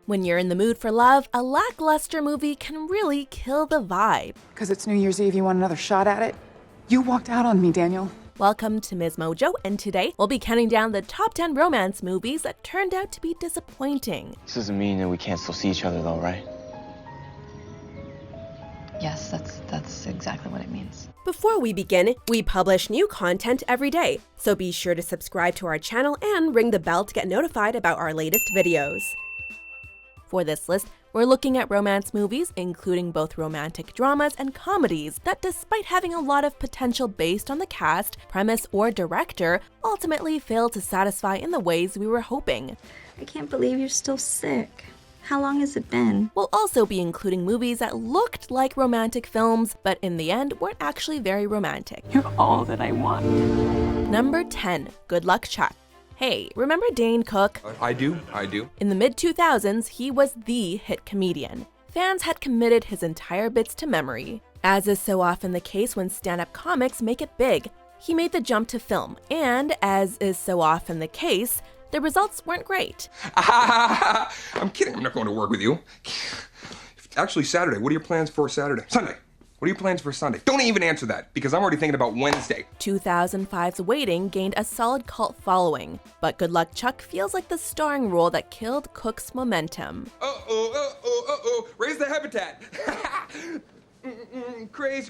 When you're in the mood for love, a lackluster movie can really kill the vibe. Because it's New Year's Eve, you want another shot at it? You walked out on me, Daniel. Welcome to MsMojo, and today we'll be counting down the top 10 romance movies that turned out to be disappointing. This doesn't mean that we can't still see each other though, right? Yes, that's exactly what it means. Before we begin, we publish new content every day, so be sure to subscribe to our channel and ring the bell to get notified about our latest videos. For this list, we're looking at romance movies, including both romantic dramas and comedies, that despite having a lot of potential based on the cast, premise, or director, ultimately failed to satisfy in the ways we were hoping. I can't believe you're still sick. How long has it been? We'll also be including movies that looked like romantic films, but in the end weren't actually very romantic. You're all that I want. Number 10. Good Luck Chuck. Hey, remember Dane Cook? I do. In the mid-2000s, he was the hit comedian. Fans had committed his entire bits to memory. As is so often the case when stand-up comics make it big, he made the jump to film, and as is so often the case, the results weren't great. I'm kidding. I'm not going to work with you. Actually, Saturday. What are your plans for Saturday? Sunday. What are your plans for Sunday? Don't even answer that, because I'm already thinking about Wednesday. 2005's Waiting gained a solid cult following, but Good Luck Chuck feels like the starring role that killed Cook's momentum. Raise the habitat. Crazy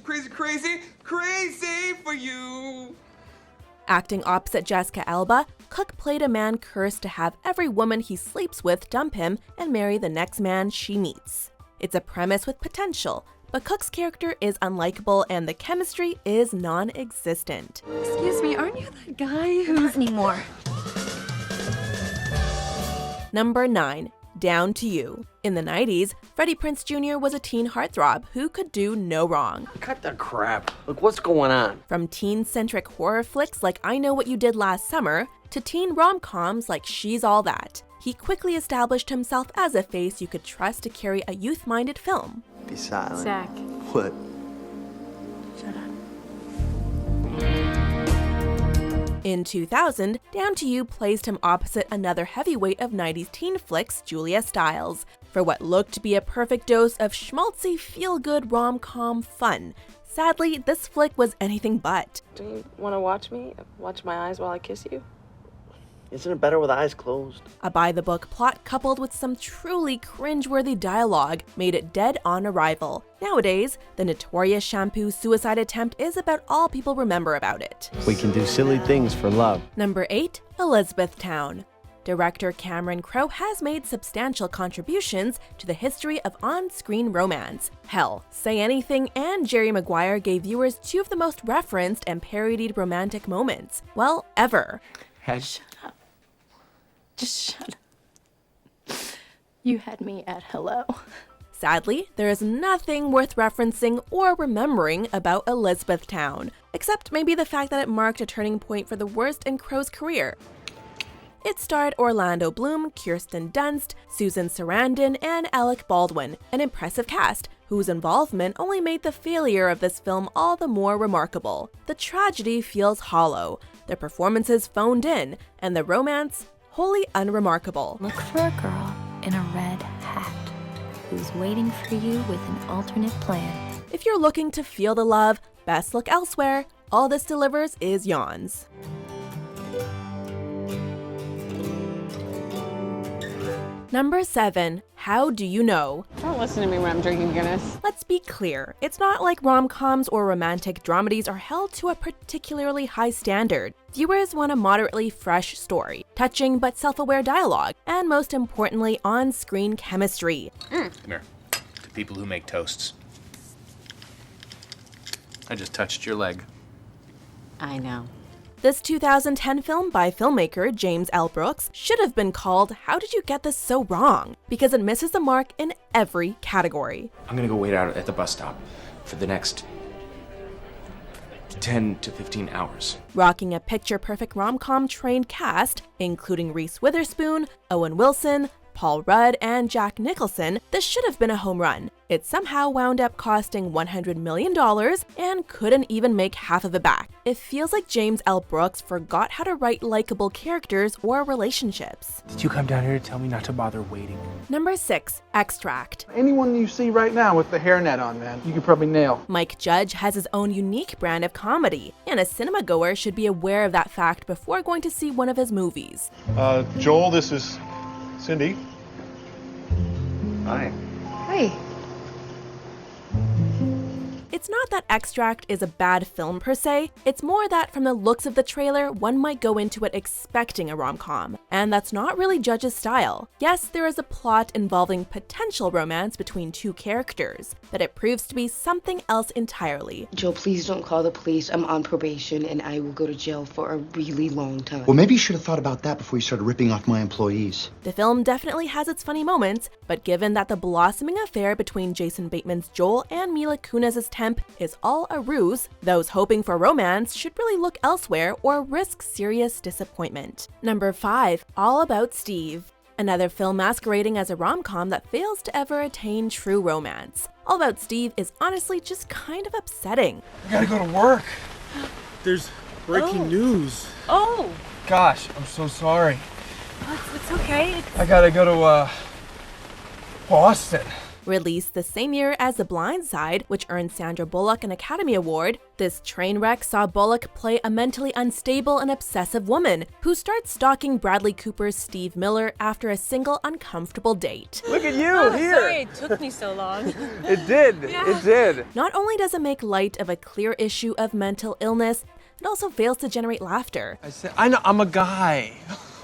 for you. Acting opposite Jessica Alba, Cook played a man cursed to have every woman he sleeps with dump him and marry the next man she meets. It's a premise with potential, but Cook's character is unlikable and the chemistry is non-existent. Excuse me, aren't you that guy who's anymore? Number 9. Down to You. In the 90s, Freddie Prinze Jr. was a teen heartthrob who could do no wrong. Cut the crap. Look, what's going on? From teen-centric horror flicks like I Know What You Did Last Summer to teen rom-coms like She's All That, he quickly established himself as a face you could trust to carry a youth-minded film. Be silent. Zach. What? Shut up. In 2000, Down to You placed him opposite another heavyweight of 90s teen flicks, Julia Stiles, for what looked to be a perfect dose of schmaltzy, feel-good rom-com fun. Sadly, this flick was anything but. Do you want to watch me? Watch my eyes while I kiss you? Isn't it better with eyes closed? A by-the-book plot coupled with some truly cringeworthy dialogue made it dead on arrival. Nowadays, the notorious shampoo suicide attempt is about all people remember about it. We can do silly things for love. Number 8. Elizabethtown. Director Cameron Crowe has made substantial contributions to the history of on-screen romance. Hell, Say Anything and Jerry Maguire gave viewers two of the most referenced and parodied romantic moments, well, ever. Shut up. Just shut up. You had me at hello. Sadly, there is nothing worth referencing or remembering about Elizabethtown, except maybe the fact that it marked a turning point for the worst in Crowe's career. It starred Orlando Bloom, Kirsten Dunst, Susan Sarandon, and Alec Baldwin, an impressive cast whose involvement only made the failure of this film all the more remarkable. The tragedy feels hollow, the performances phoned in, and the romance wholly unremarkable. Look for a girl in a red hat who's waiting for you with an alternate plan. If you're looking to feel the love, best look elsewhere. All this delivers is yawns. Number 7. How Do You Know? Don't listen to me when I'm drinking Guinness. Let's be clear, it's not like rom-coms or romantic dramedies are held to a particularly high standard. Viewers want a moderately fresh story, touching but self-aware dialogue, and most importantly, on-screen chemistry. Come here, to people who make toasts. I just touched your leg. I know. This 2010 film by filmmaker James L. Brooks should have been called How Did You Get This So Wrong? Because it misses the mark in every category. I'm gonna go wait out at the bus stop for the next 10 to 15 hours. Rocking a picture-perfect rom-com trained cast, including Reese Witherspoon, Owen Wilson, Paul Rudd, and Jack Nicholson, this should have been a home run. It somehow wound up costing $100 million and couldn't even make half of it back. It feels like James L. Brooks forgot how to write likable characters or relationships. Did you come down here to tell me not to bother waiting? Number 6. Extract. Anyone you see right now with the hairnet on, man, you could probably nail. Mike Judge has his own unique brand of comedy, and a cinema goer should be aware of that fact before going to see one of his movies. Joel, this is Cindy. Hi. Hey. It's not that Extract is a bad film per se, it's more that from the looks of the trailer, one might go into it expecting a rom-com, and that's not really Judge's style. Yes, there is a plot involving potential romance between two characters, but it proves to be something else entirely. Joe, please don't call the police. I'm on probation and I will go to jail for a really long time. Well, maybe you should have thought about that before you started ripping off my employees. The film definitely has its funny moments, but given that the blossoming affair between Jason Bateman's Joel and Mila Kunis's temp is all a ruse, those hoping for romance should really look elsewhere or risk serious disappointment. Number 5. All About Steve. Another film masquerading as a rom-com that fails to ever attain true romance. All About Steve is honestly just kind of upsetting. I gotta go to work. There's breaking news. Oh, Gosh, I'm so sorry. it's okay. I gotta go to, Boston. Released the same year as The Blind Side, which earned Sandra Bullock an Academy Award, this train wreck saw Bullock play a mentally unstable and obsessive woman who starts stalking Bradley Cooper's Steve Miller after a single uncomfortable date. Look at you, here. Sorry it took me so long. It did, it did. Not only does it make light of a clear issue of mental illness, it also fails to generate laughter. I know, I'm a guy.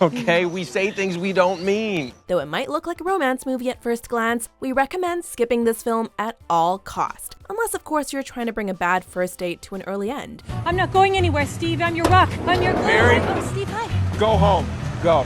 Okay, we say things we don't mean. Though it might look like a romance movie at first glance, we recommend skipping this film at all cost. Unless, of course, you're trying to bring a bad first date to an early end. I'm not going anywhere, Steve. I'm your rock. I'm your... Mary. Oh, Steve, hi. Go home. Go.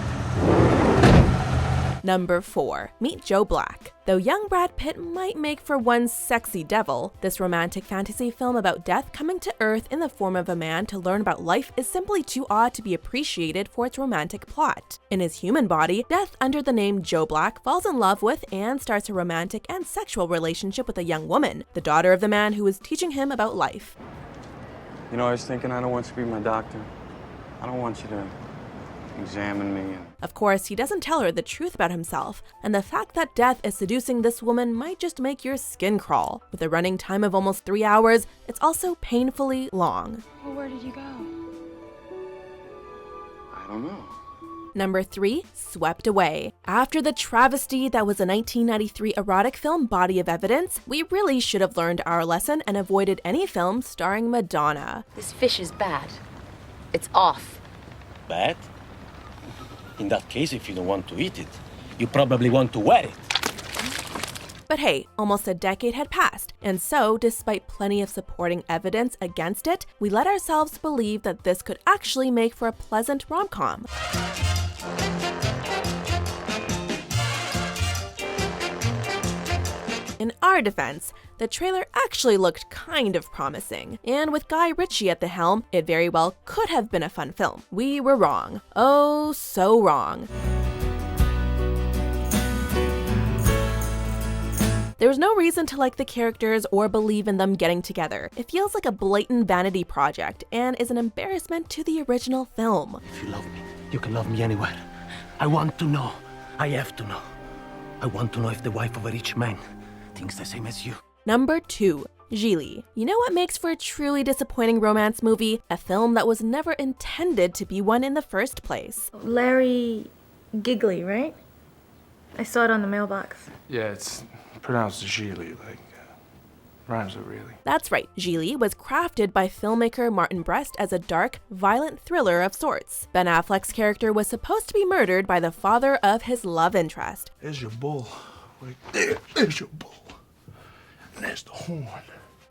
Number 4. Meet Joe Black. Though young Brad Pitt might make for one sexy devil, this romantic fantasy film about death coming to Earth in the form of a man to learn about life is simply too odd to be appreciated for its romantic plot. In his human body, Death, under the name Joe Black, falls in love with and starts a romantic and sexual relationship with a young woman, the daughter of the man who is teaching him about life. You know, I was thinking I don't want you to be my doctor. I don't want you to examine me. Of course, he doesn't tell her the truth about himself, and the fact that Death is seducing this woman might just make your skin crawl. With a running time of almost 3 hours, it's also painfully long. Well, where did you go? I don't know. Number 3. Swept Away. After the travesty that was a 1993 erotic film Body of Evidence, we really should have learned our lesson and avoided any film starring Madonna. This fish is bad. It's off. Bad? In that case, if you don't want to eat it, you probably want to wear it. But hey, almost a decade had passed, and so, despite plenty of supporting evidence against it, we let ourselves believe that this could actually make for a pleasant rom-com. In our defense, the trailer actually looked kind of promising, and with Guy Ritchie at the helm, it very well could have been a fun film. We were wrong. Oh, so wrong. There's no reason to like the characters or believe in them getting together. It feels like a blatant vanity project and is an embarrassment to the original film. If you love me, you can love me anywhere. I want to know. I have to know. I want to know if the wife of a rich man thinks the same as you. Number 2. Gigli. You know what makes for a truly disappointing romance movie? A film that was never intended to be one in the first place. Larry Gigli, right? I saw it on the mailbox. Yeah, it's pronounced Gigli, like, rhymes it really. That's right, Gigli was crafted by filmmaker Martin Brest as a dark, violent thriller of sorts. Ben Affleck's character was supposed to be murdered by the father of his love interest. There's your bull. Right there's your bull. And there's the horn.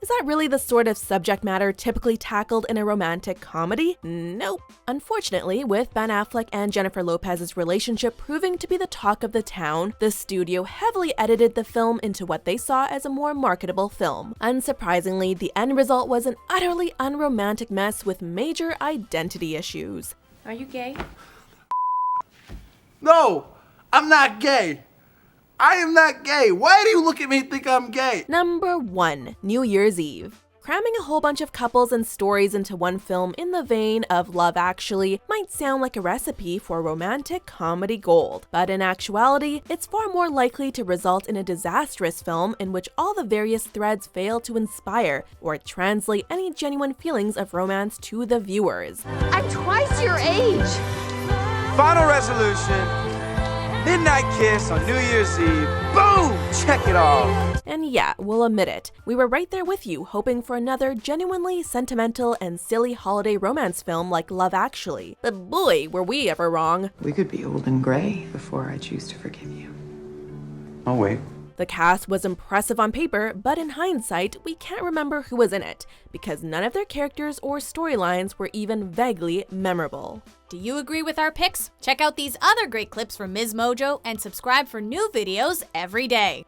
Is that really the sort of subject matter typically tackled in a romantic comedy? Nope. Unfortunately, with Ben Affleck and Jennifer Lopez's relationship proving to be the talk of the town, the studio heavily edited the film into what they saw as a more marketable film. Unsurprisingly, the end result was an utterly unromantic mess with major identity issues. Are you gay? No, I'm not gay. I am not gay. Why do you look at me and think I'm gay? Number 1. New Year's Eve. Cramming a whole bunch of couples and stories into one film in the vein of Love Actually might sound like a recipe for romantic comedy gold, but in actuality, it's far more likely to result in a disastrous film in which all the various threads fail to inspire or translate any genuine feelings of romance to the viewers. I'm twice your age. Final resolution. Midnight kiss on New Year's Eve. Boom! Check it off. And yeah, we'll admit it, we were right there with you, hoping for another genuinely sentimental and silly holiday romance film like Love Actually. But boy, were we ever wrong. We could be old and gray before I choose to forgive you. I'll wait. The cast was impressive on paper, but in hindsight, we can't remember who was in it, because none of their characters or storylines were even vaguely memorable. Do you agree with our picks? Check out these other great clips from MsMojo and subscribe for new videos every day.